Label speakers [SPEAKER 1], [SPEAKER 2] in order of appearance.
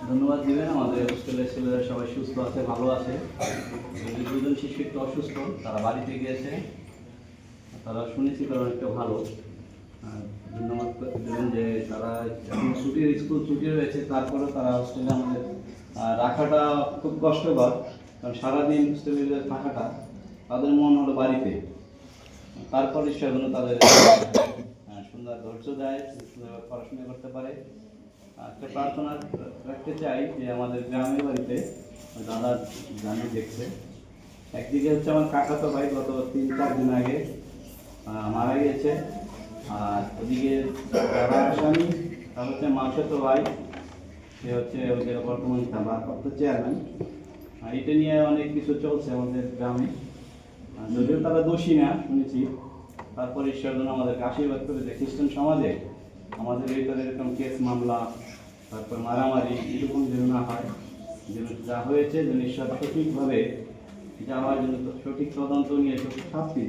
[SPEAKER 1] ধন্যবাদ দিবেন। আমাদের হোস্টেলের ছেলেরা সবাই সুস্থ আছে, ভালো আছে। দুজন শিশু একটু অসুস্থ, তারা বাড়িতে গিয়েছে, তারা শুনেছি তারা অনেকটা ভালো। ধন্যবাদ দেবেন যে তারা এখন ছুটির স্কুল ছুটি রয়েছে, তারপরেও তারা হোস্টেলে আমাদের রাখাটা খুব কষ্টকর, কারণ সারাদিন হোস্টেলে থাকাটা তাদের মন হলো বাড়িতে। তারপরে সেগুলো তাদের সুন্দর ধৈর্য দেয়, সুন্দরভাবে পড়াশোনা করতে পারে। একটা প্রার্থনা রাখতে চাই যে আমাদের গ্রামের বাড়িতে দাদা জানি দেখছে, একদিকে হচ্ছে আমার কাকাতো ভাই গত 3-4 দিন আগে মারা গিয়েছে, আর ওদিকে যারা আসামি তার হচ্ছে মাসেতো ভাই, সে হচ্ছে ওই যে বর্তমান ভারপ্রাপ্ত চেয়ারম্যান। এটা নিয়ে অনেক কিছু চলছে আমাদের গ্রামে, যদিও তারা দোষী না শুনেছি, তারপরে ঈশ্বর যেন আমাদেরকে আশীর্বাদ করে যে খ্রিস্টান সমাজে আমাদের ভিতরে এরকম কেস মামলা, তারপর মারামারি এরকম যেন না হয়, যেন যা হয়েছে যেন ঈশ্বর সঠিকভাবে যা হয়, যেন সঠিক তদন্ত নিয়ে সঠিক শাস্তি